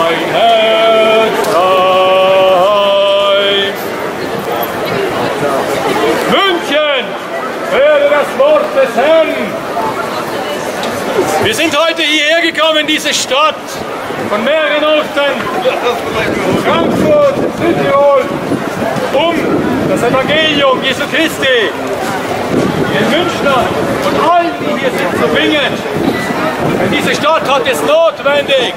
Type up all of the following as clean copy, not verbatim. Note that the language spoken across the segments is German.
mein Herz sein. München, höre das Wort des Herrn. Wir sind heute hierher gekommen in diese Stadt, von mehreren Orten, Frankfurt, Südtirol, um das Evangelium Jesu Christi den Münchnern und allen, die hier sind, zu bringen. Denn diese Stadt hat es notwendig.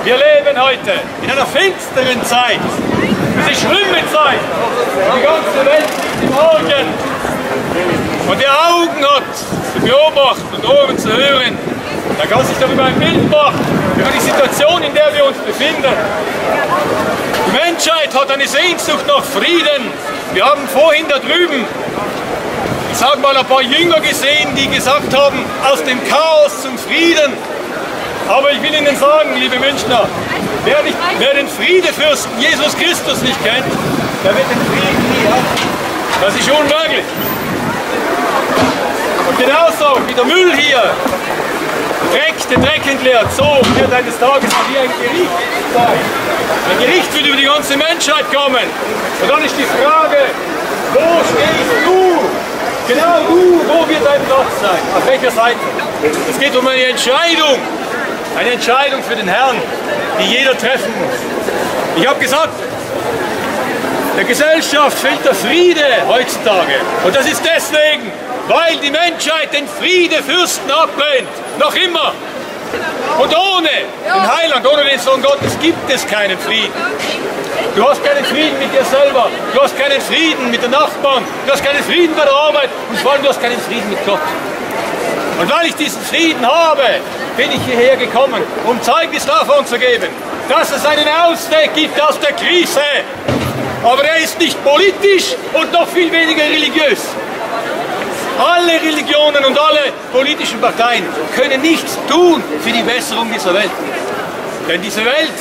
Wir leben heute in einer finsteren Zeit. Es ist schlimme Zeit. Die ganze Welt liegt im Argen. Und wer Augen hat, zu beobachten und Ohren zu hören, der kann sich darüber ein Bild machen, über die Situation, in der wir uns befinden. Die Menschheit hat eine Sehnsucht nach Frieden. Wir haben vorhin da drüben, ich sage mal, ein paar Jünger gesehen, die gesagt haben, aus dem Chaos zum Frieden. Aber ich will Ihnen sagen, liebe Münchner, wer den Friedefürsten Jesus Christus nicht kennt, der wird den Frieden nie haben. Das ist unmöglich. Und genauso wie der Müll hier den Dreck entleert, so wird eines Tages auch hier ein Gericht sein. Ein Gericht wird über die ganze Menschheit kommen. Und dann ist die Frage, wo stehst du? Genau du, wo wird dein Platz sein? Auf welcher Seite? Es geht um eine Entscheidung für den Herrn, die jeder treffen muss. Ich habe gesagt, der Gesellschaft fehlt der Friede heutzutage. Und das ist deswegen, weil die Menschheit den Friedefürsten ablehnt. Noch immer. Und ohne den Heiland, ohne den Sohn Gottes gibt es keinen Frieden. Du hast keinen Frieden mit dir selber, du hast keinen Frieden mit den Nachbarn, du hast keinen Frieden bei der Arbeit und vor allem du hast keinen Frieden mit Gott. Und weil ich diesen Frieden habe, bin ich hierher gekommen, um Zeugnis davon zu geben, dass es einen Ausweg gibt aus der Krise. Aber er ist nicht politisch und noch viel weniger religiös. Alle Religionen und alle politischen Parteien können nichts tun für die Besserung dieser Welt. Denn diese Welt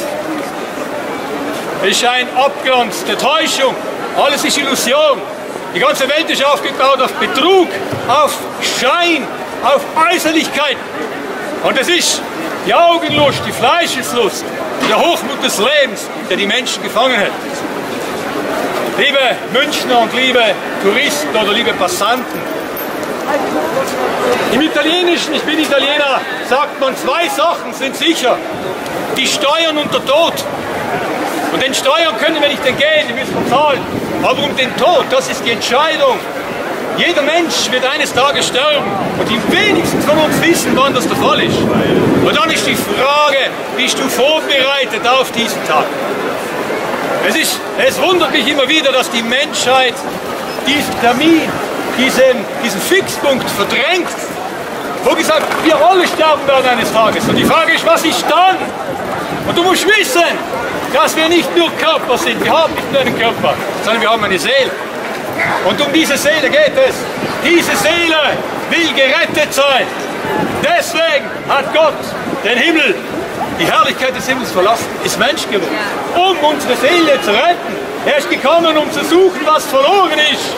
ist ein Abglanz der Täuschung. Alles ist Illusion. Die ganze Welt ist aufgebaut auf Betrug, auf Schein, auf Äußerlichkeiten. Und es ist die Augenlust, die Fleischeslust, der Hochmut des Lebens, der die Menschen gefangen hat. Liebe Münchner und liebe Touristen oder liebe Passanten, im Italienischen, ich bin Italiener, sagt man, zwei Sachen sind sicher. Die Steuern und der Tod. Und den Steuern können wir nicht entgehen, die müssen wir zahlen. Aber um den Tod, das ist die Entscheidung. Jeder Mensch wird eines Tages sterben. Und die wenigsten von uns wissen, wann das der Fall ist. Und dann ist die Frage, bist du vorbereitet auf diesen Tag? Es wundert mich immer wieder, dass die Menschheit diesen Termin, diesen Fixpunkt verdrängt, wo gesagt, wir alle sterben werden eines Tages. Und die Frage ist, was ist dann? Und du musst wissen, dass wir nicht nur Körper sind, wir haben nicht nur einen Körper, sondern wir haben eine Seele. Und um diese Seele geht es. Diese Seele will gerettet sein. Deswegen hat Gott den Himmel, die Herrlichkeit des Himmels verlassen, ist Mensch geworden, um unsere Seele zu retten. Er ist gekommen, um zu suchen, was verloren ist.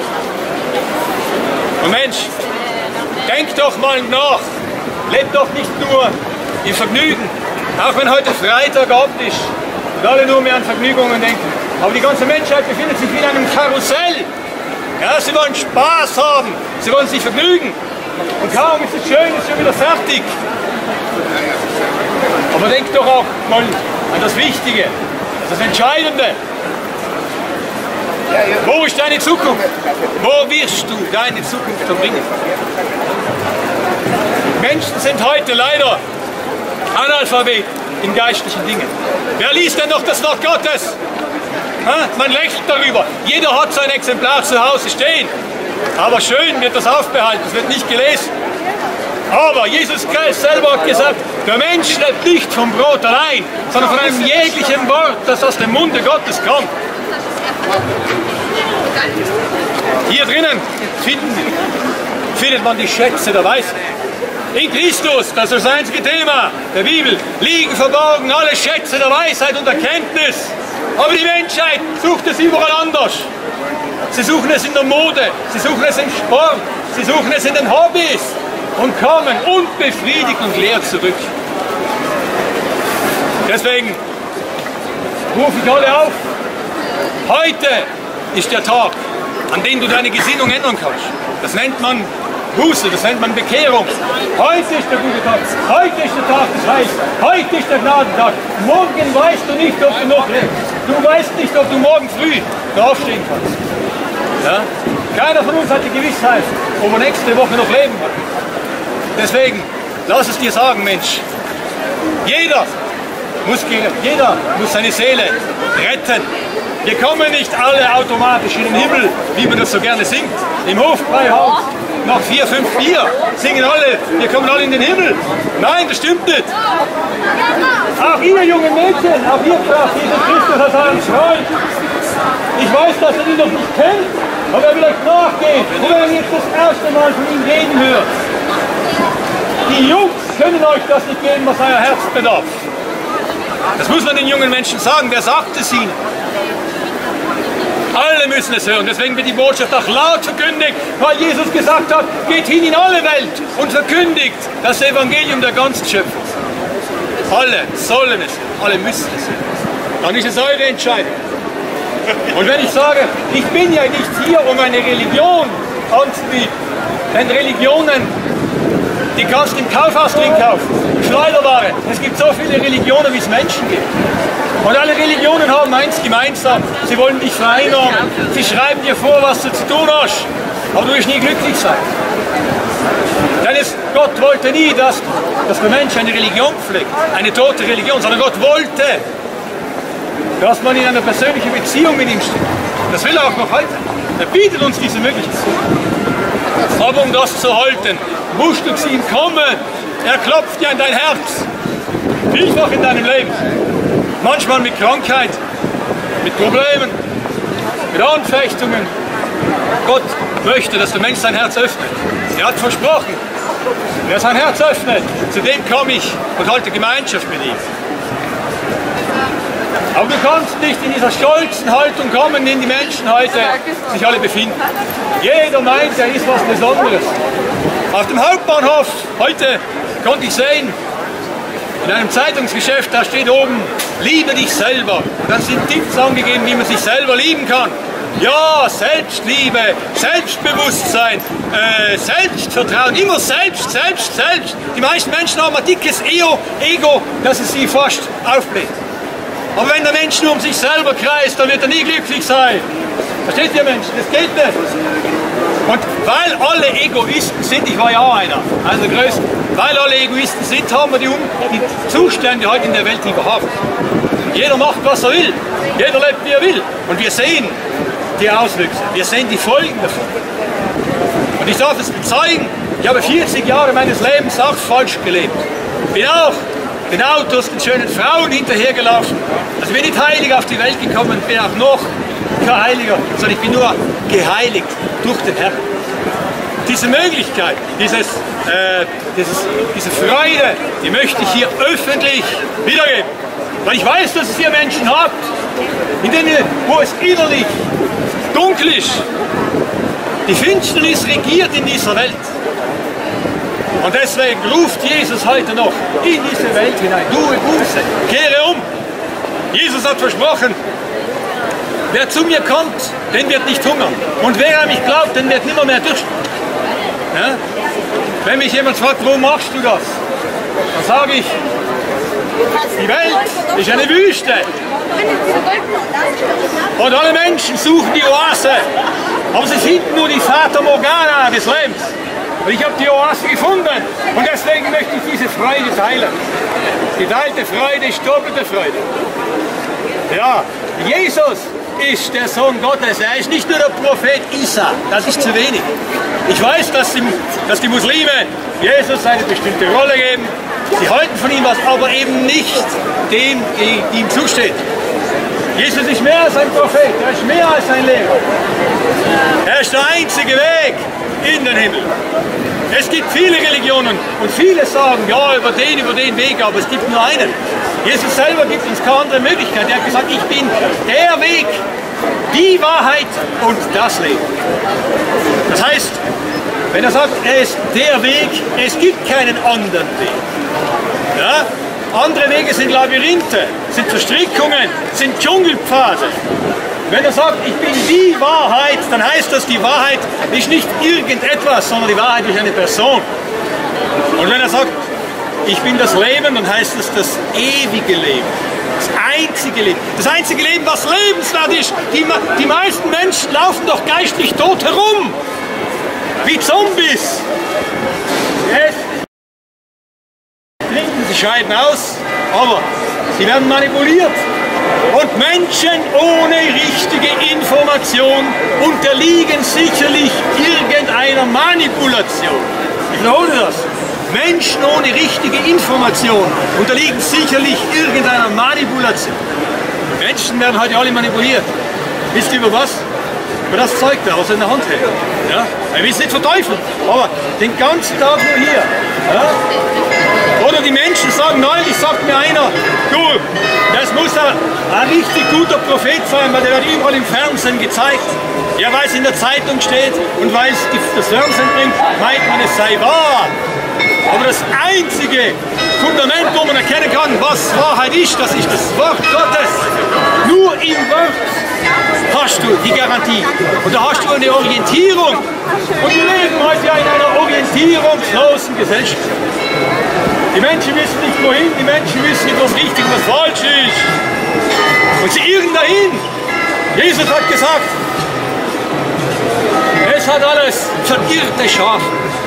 Und Mensch, denk doch mal nach, lebt doch nicht nur im Vergnügen, auch wenn heute Freitagabend ist und alle nur mehr an Vergnügungen denken. Aber die ganze Menschheit befindet sich in einem Karussell. Ja, sie wollen Spaß haben, sie wollen sich vergnügen. Und kaum ist es schön, ist schon wieder fertig. Aber denk doch auch mal an das Wichtige, das Entscheidende. Wo ist deine Zukunft? Wo wirst du deine Zukunft verbringen? Menschen sind heute leider Analphabet in geistlichen Dingen. Wer liest denn noch das Wort Gottes? Man lächelt darüber. Jeder hat sein Exemplar zu Hause stehen. Aber schön wird das aufbehalten, es wird nicht gelesen. Aber Jesus Christus selber hat gesagt, der Mensch lebt nicht vom Brot allein, sondern von einem jeglichen Wort, das aus dem Munde Gottes kommt. Hier drinnen findet man die Schätze der Weisheit. In Christus, das ist das einzige Thema der Bibel, liegen verborgen alle Schätze der Weisheit und Erkenntnis. Aber die Menschheit sucht es überall anders. Sie suchen es in der Mode, sie suchen es im Sport, sie suchen es in den Hobbys und kommen unbefriedigt und leer zurück. Deswegen rufe ich alle auf. Heute ist der Tag, an dem du deine Gesinnung ändern kannst. Das nennt man Buße, das nennt man Bekehrung. Heute ist der gute Tag, heute ist der Tag des Heils, heute ist der Gnadentag. Morgen weißt du nicht, ob du noch lebst. Du weißt nicht, ob du morgen früh noch aufstehen kannst. Ja? Keiner von uns hat die Gewissheit, ob er nächste Woche noch leben wird. Deswegen, lass es dir sagen, Mensch, jeder muss seine Seele retten. Wir kommen nicht alle automatisch in den Himmel, wie man das so gerne singt. Im Hofbräuhaus, nach 4, 5 Bier, singen alle, wir kommen alle in den Himmel. Nein, das stimmt nicht. Auch ihr jungen Mädchen, auch ihr braucht Jesus Christus als euren Freund. Ich weiß, dass ihr ihn noch nicht kennt, aber er will euch nachgehen. Und wenn ihr jetzt das erste Mal von ihm reden hört, die Jungs können euch das nicht geben, was euer Herz bedarf. Das muss man den jungen Menschen sagen, wer sagt es ihnen? Alle müssen es hören, deswegen wird die Botschaft auch laut verkündigt, weil Jesus gesagt hat, geht hin in alle Welt und verkündigt das Evangelium der ganzen Schöpfung. Alle sollen es hören, alle müssen es hören. Dann ist es eure Entscheidung. Und wenn ich sage, ich bin ja nicht hier, um eine Religion anzubieten, denn Religionen, die kannst du im Kaufhaus drin kaufen, Schneiderware. Es gibt so viele Religionen, wie es Menschen gibt. Und alle Religionen haben eins gemeinsam, sie wollen dich vereinnahmen. Sie schreiben dir vor, was du zu tun hast, aber du wirst nie glücklich sein. Denn Gott wollte nie, dass der Mensch eine Religion pflegt, eine tote Religion, sondern Gott wollte, dass man in einer persönlichen Beziehung mit ihm steht. Das will er auch noch heute. Er bietet uns diese Möglichkeit. Aber um das zu halten, musst du zu ihm kommen. Er klopft dir an dein Herz. Vielfach in deinem Leben. Manchmal mit Krankheit, mit Problemen, mit Anfechtungen. Gott möchte, dass der Mensch sein Herz öffnet. Er hat versprochen, wer sein Herz öffnet, zu dem komme ich und halte Gemeinschaft mit ihm. Aber du kannst nicht in dieser stolzen Haltung kommen, in die Menschen heute sich alle befinden. Jeder meint, er ist was Besonderes. Auf dem Hauptbahnhof heute konnte ich sehen, in einem Zeitungsgeschäft, da steht oben, liebe dich selber. Dann sind Tipps angegeben, wie man sich selber lieben kann. Ja, Selbstliebe, Selbstbewusstsein, Selbstvertrauen, immer selbst. Die meisten Menschen haben ein dickes Ego, dass es sie fast aufbläht. Aber wenn der Mensch nur um sich selber kreist, dann wird er nie glücklich sein. Versteht ihr Menschen? Das geht nicht. Und weil alle Egoisten sind, ich war ja auch einer der größten, weil alle Egoisten sind, haben wir die Zustände heute in der Welt, die wir haben. Jeder macht, was er will. Jeder lebt, wie er will. Und wir sehen die Auswüchse. Wir sehen die Folgen davon. Und ich darf es bezeugen, ich habe 40 Jahre meines Lebens auch falsch gelebt. Bin auch den Autos, den schönen Frauen hinterhergelaufen. Also bin nicht heilig auf die Welt gekommen, bin auch noch kein Heiliger, sondern ich bin nur geheiligt durch den Herrn. Diese Möglichkeit, diese Freude, die möchte ich hier öffentlich wiedergeben. Weil ich weiß, dass es hier Menschen hat, in denen, wo es innerlich dunkel ist. Die Finsternis regiert in dieser Welt. Und deswegen ruft Jesus heute noch in diese Welt hinein. Tue Buße, kehre um. Jesus hat versprochen, wer zu mir kommt, den wird nicht hungern. Und wer an mich glaubt, den wird nimmer mehr dürsten. Ja? Wenn mich jemand fragt, warum machst du das? Dann sage ich, die Welt ist eine Wüste. Und alle Menschen suchen die Oase. Aber sie finden nur die Fata Morgana des Lebens. Und ich habe die Oase gefunden. Und deswegen möchte ich diese Freude teilen. Geteilte Freude ist doppelte Freude. Ja, Jesus ist der Sohn Gottes. Er ist nicht nur der Prophet Isa. Das ist zu wenig. Ich weiß, dass die Muslime Jesus eine bestimmte Rolle geben. Sie halten von ihm was, aber eben nicht dem, die ihm zusteht. Jesus ist mehr als ein Prophet. Er ist mehr als ein Lehrer. Er ist der einzige Weg in den Himmel. Es gibt viele Religionen und viele sagen, ja, über den Weg, aber es gibt nur einen. Jesus selber gibt uns keine andere Möglichkeit. Er hat gesagt, ich bin der Weg, die Wahrheit und das Leben. Das heißt, wenn er sagt, er ist der Weg, es gibt keinen anderen Weg. Ja? Andere Wege sind Labyrinthe, sind Verstrickungen, sind Dschungelpfade. Wenn er sagt, ich bin die Wahrheit, dann heißt das, die Wahrheit ist nicht irgendetwas, sondern die Wahrheit ist eine Person. Und wenn er sagt, ich bin das Leben, dann heißt es das ewige Leben. Das einzige Leben. Das einzige Leben, was lebenswert ist. Die meisten Menschen laufen doch geistig tot herum. Wie Zombies. Trinken, sie scheiden aus, aber sie werden manipuliert. Und Menschen ohne richtige Information unterliegen sicherlich irgendeiner Manipulation. Ich wiederhole das. Menschen ohne richtige Information unterliegen sicherlich irgendeiner Manipulation. Menschen werden heute alle manipuliert. Wisst ihr über was? Über das Zeug da, was er in der Hand hält. Ja? Ich will es nicht verteufeln, aber den ganzen Tag nur hier. Ja? Oder die Menschen sagen, neulich sagt mir einer, du, das muss ein richtig guter Prophet sein, weil der wird überall im Fernsehen gezeigt. Ja, weil es in der Zeitung steht und weil es das Fernsehen bringt, meint man, es sei wahr. Aber das einzige Fundament, wo man erkennen kann, was Wahrheit ist, das ist das Wort Gottes. Nur im Wort hast du die Garantie. Und da hast du eine Orientierung. Und wir leben heute ja in einer orientierungslosen Gesellschaft. Die Menschen wissen nicht wohin, die Menschen wissen nicht, was richtig und was falsch ist. Und sie irren dahin. Jesus hat gesagt, es hat alles verirrte Schafe.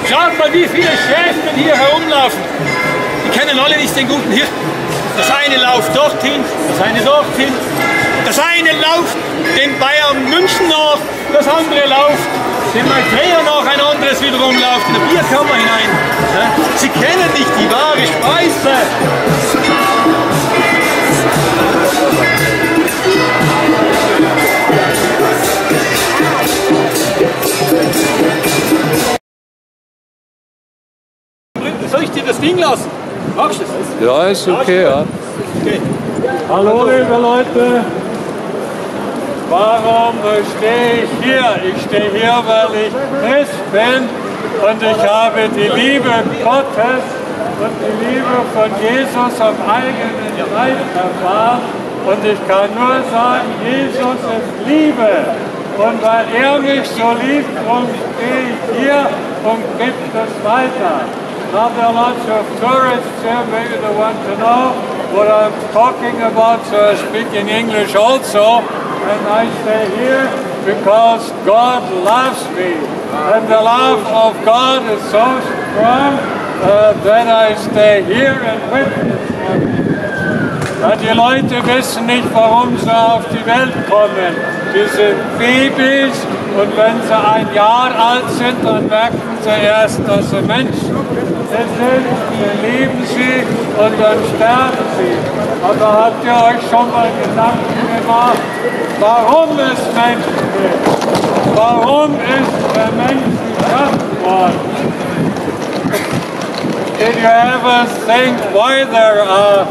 Schaut mal, wie viele Schäfe hier herumlaufen. Die kennen alle nicht den guten Hirten. Das eine läuft dorthin, das eine dorthin. Das eine läuft dem Bayern München nach, das andere läuft dem Malteer nach, ein anderes wiederum läuft in die Bierkammer hinein. Sie kennen nicht die wahre Speise. Soll ich dir das Ding lassen? Magst du es? Ja, ist okay, ja. Okay. Hallo liebe Leute, warum stehe ich hier? Ich stehe hier, weil ich Christ bin und ich habe die Liebe Gottes und die Liebe von Jesus am eigenen Leib erfahren und ich kann nur sagen, Jesus ist Liebe und weil er mich so liebt, darum stehe ich hier und gebe das weiter. Now there are lots of tourists here, maybe they want to know what I'm talking about, so I speak in English also. And I stay here because God loves me. And the love of God is so strong that I stay here and witness Him. Die Leute wissen nicht, warum sie auf die Welt kommen. Die sind Babys und wenn sie ein Jahr alt sind, dann merken sie erst, dass sie Menschen sind, dann leben sie und dann sterben sie. Aber habt ihr euch schon mal Gedanken gemacht, warum es Menschen gibt? Warum ist der Mensch geschaffen worden? Did you ever think why there are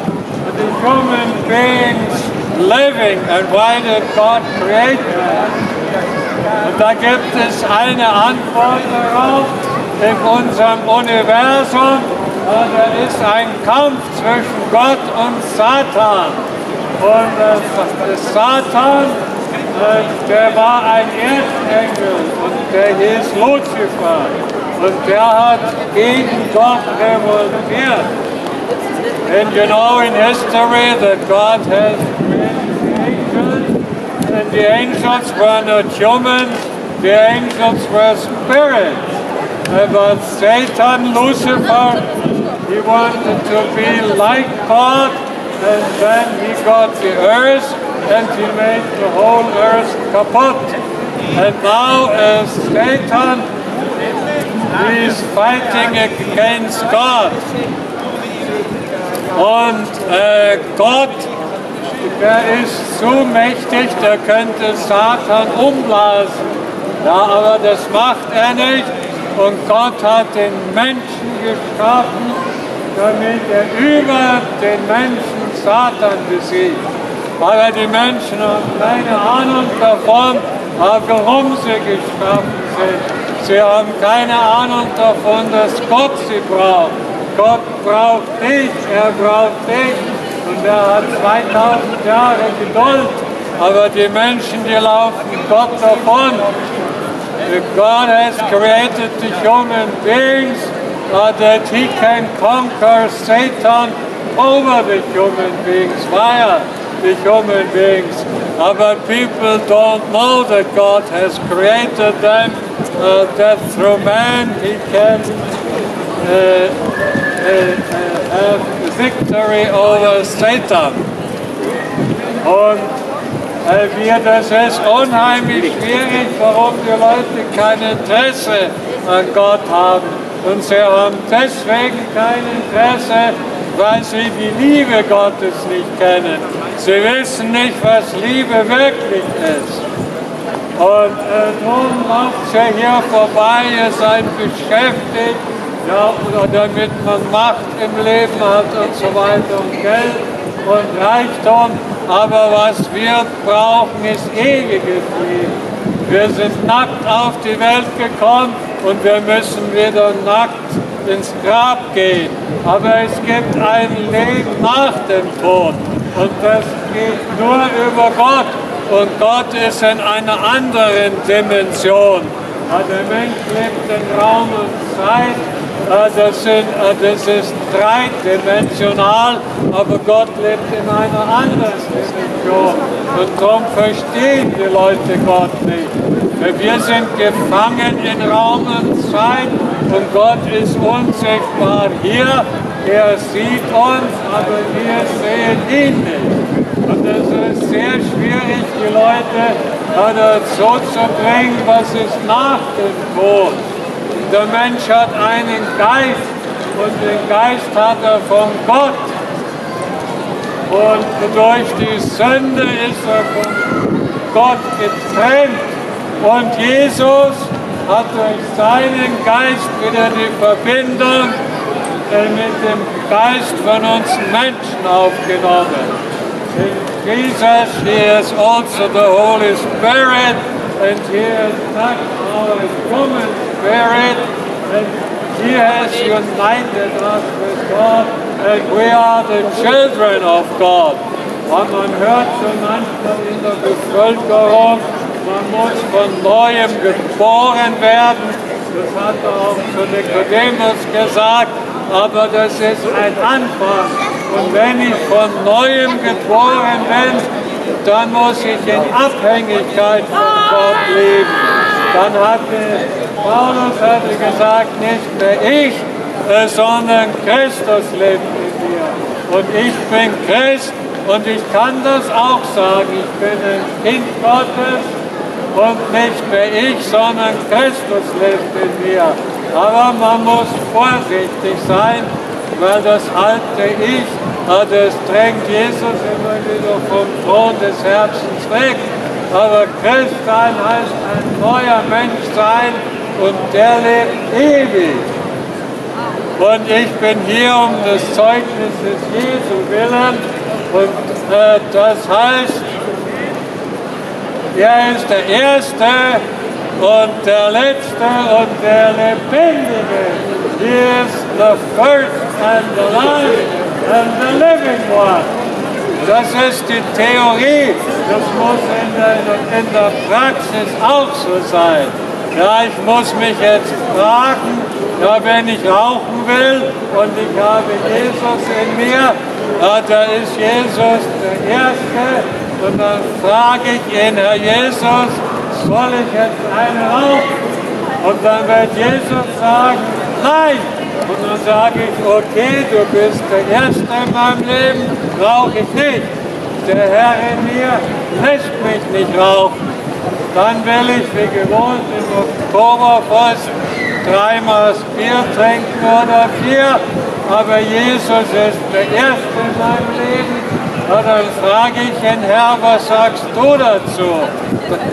the human beings living and why did God create them? Und da gibt es eine Antwort darauf. In unserem Universum, da ist ein Kampf zwischen Gott und Satan. Und der Satan, der war ein Erzengel und der hieß Luzifer. Und der hat gegen Gott revoltiert. And you know in history that God has created the angels, and the angels were not humans, the angels were spirits. But Satan, Lucifer, he wanted to be like God, and then he got the earth, and he made the whole earth kaput. And now Satan, he is fighting against God. Und Gott, der ist so mächtig, der könnte Satan umblasen. Ja, aber das macht er nicht. Und Gott hat den Menschen geschaffen, damit er über den Menschen Satan besiegt. Weil die Menschen haben keine Ahnung davon, warum sie geschaffen sind. Sie haben keine Ahnung davon, dass Gott sie braucht. Gott braucht dich, er braucht dich. Und er hat 2000 Jahre Geduld. Aber die Menschen, die laufen Gott davon. God has created the human beings that he can conquer Satan over the human beings, via the human beings. But people don't know that God has created them, that through man he can have victory over Satan. Und das ist unheimlich schwierig, warum die Leute kein Interesse an Gott haben. Und sie haben deswegen kein Interesse, weil sie die Liebe Gottes nicht kennen. Sie wissen nicht, was Liebe wirklich ist. Und nun lauft ihr hier vorbei, ihr seid beschäftigt, ja, oder damit man Macht im Leben hat und so weiter und Geld und Reichtum. Aber was wir brauchen, ist ewiges Leben. Wir sind nackt auf die Welt gekommen und wir müssen wieder nackt ins Grab gehen. Aber es gibt ein Leben nach dem Tod und das geht nur über Gott. Und Gott ist in einer anderen Dimension. Der Mensch lebt in Raum und Zeit. Das ist dreidimensional, aber Gott lebt in einer anderen Dimension. Und darum verstehen die Leute Gott nicht. Wir sind gefangen in Raum und Zeit und Gott ist unsichtbar hier. Er sieht uns, aber wir sehen ihn nicht. Und es ist sehr schwierig, die Leute dazu zu bringen, was ist nach dem Tod. Der Mensch hat einen Geist und den Geist hat er von Gott. Und durch die Sünde ist er von Gott getrennt. Und Jesus hat durch seinen Geist wieder die Verbindung mit dem Geist von uns Menschen aufgenommen. In Jesus, he is also the Holy Spirit, and he is not our human spirit, and he has united us with God, and we are the children of God. Und man hört so manchmal in der Bevölkerung, man muss von Neuem geboren werden. Das hat er auch zu Nikodemus gesagt, aber das ist ein Anfang. Und wenn ich von Neuem geboren bin, dann muss ich in Abhängigkeit von Gott leben. Dann Paulus hatte gesagt, nicht mehr ich, sondern Christus lebt in mir. Und ich bin Christ und ich kann das auch sagen, ich bin ein Kind Gottes und nicht mehr ich, sondern Christus lebt in mir. Aber man muss vorsichtig sein, weil das alte Ich, das drängt Jesus immer wieder vom Thron des Herzens weg. Aber Christsein heißt ein neuer Mensch sein und der lebt ewig. Und ich bin hier um des Zeugnisses Jesu willen und das heißt, er ist der Erste und der Letzte und der Lebendige. He is the first and the last and the living one. Das ist die Theorie, das muss in der Praxis auch so sein. Ja, ich muss mich jetzt fragen, ja, wenn ich rauchen will und ich habe Jesus in mir, ja, da ist Jesus der Erste und dann frage ich ihn, Herr Jesus, soll ich jetzt eine rauchen? Und dann wird Jesus sagen, nein. Und dann sage ich, okay, du bist der Erste in meinem Leben, rauche ich nicht. Der Herr in mir lässt mich nicht rauchen. Dann will ich, wie gewohnt, im Oktoberfest 3 Maß Bier trinken oder 4. Aber Jesus ist der Erste in meinem Leben. Und dann frage ich ihn, Herr, was sagst du dazu?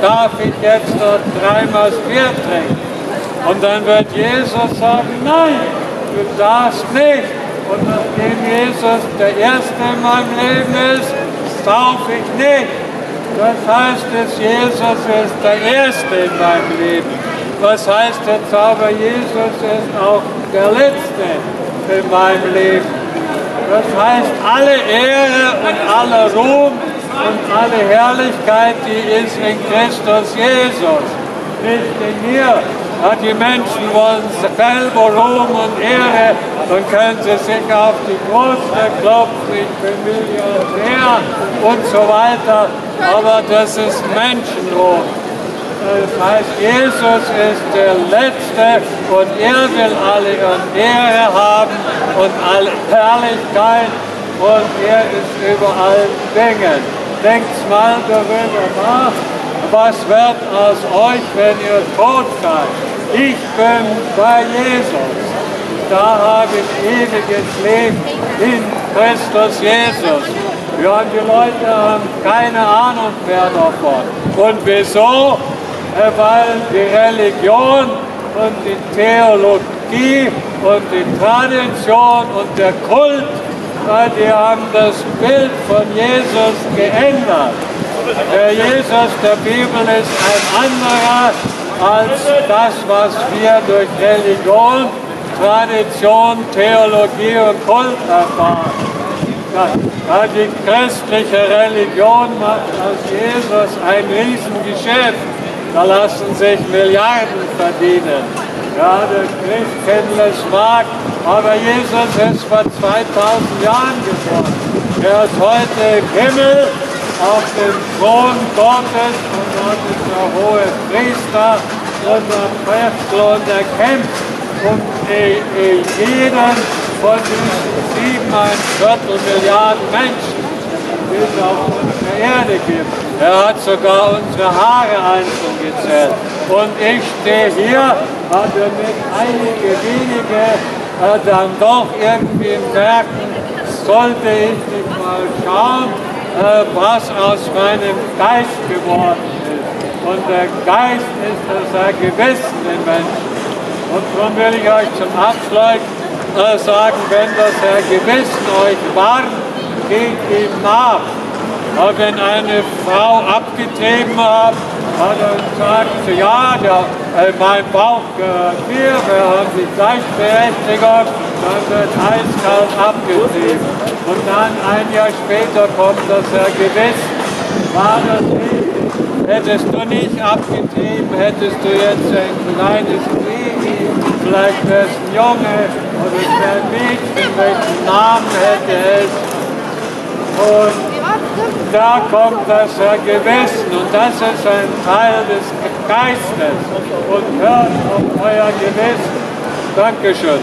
Darf ich jetzt noch 3 Maß Bier trinken? Und dann wird Jesus sagen, nein, du darfst nicht. Und nachdem Jesus der Erste in meinem Leben ist, saufe ich nicht. Das heißt, dass Jesus ist der Erste in meinem Leben. Was heißt jetzt aber, Jesus ist auch der Letzte? in meinem Leben. Das heißt, alle Ehre und aller Ruhm und alle Herrlichkeit, die ist in Christus Jesus, nicht in mir. Ja, die Menschen wollen selber Ruhm und Ehre, dann können sie sich auf die Brust klopfen, ich bin Millionär und so weiter, aber das ist Menschenruhm. Das heißt, Jesus ist der Letzte und er will alle Ehre haben und alle Herrlichkeit und er ist über allen Dingen. Denkt mal darüber nach, was wird aus euch, wenn ihr tot seid? Ich bin bei Jesus. Da habe ich ewiges Leben in Christus Jesus. Ja, die Leute haben keine Ahnung mehr davon. Und wieso? Weil die Religion und die Theologie und die Tradition und der Kult, die haben das Bild von Jesus geändert. Der Jesus der Bibel ist ein anderer als das, was wir durch Religion, Tradition, Theologie und Kult erfahren. Ja, die christliche Religion macht aus Jesus ein Riesengeschäft. Da lassen sich Milliarden verdienen. Ja, der Christ kennt das mag, aber Jesus ist vor 2000 Jahren geboren. Er ist heute im Himmel auf dem Thron Gottes und dort ist der hohe Priester und der Priester und er kämpft um jeden von diesen 7,25 Milliarden Menschen, die es auf unserer Erde gibt. Er hat sogar unsere Haare einzeln gezählt. Und ich stehe hier, damit einige wenige dann doch irgendwie merken, sollte ich nicht mal schauen, was aus meinem Geist geworden ist. Und der Geist ist das Gewissen den Menschen. Und darum will ich euch zum Abschluss sagen, wenn das Gewissen euch warnt, geht ihm nach. Aber wenn eine Frau abgetrieben hat, dann sagt sie, ja, mein Bauch gehört mir, wir haben die Gleichberechtigung, dann wird eiskalt abgetrieben. Und dann ein Jahr später kommt das Gewissen. War das nicht? Hättest du nicht abgetrieben, hättest du jetzt ein kleines Baby, vielleicht wäre es ein Junge oder es wäre ein Mädchen, welchen Namen hätte es. Und da kommt das Gewissen und das ist ein Teil des Geistes und hört auf euer Gewissen. Dankeschön.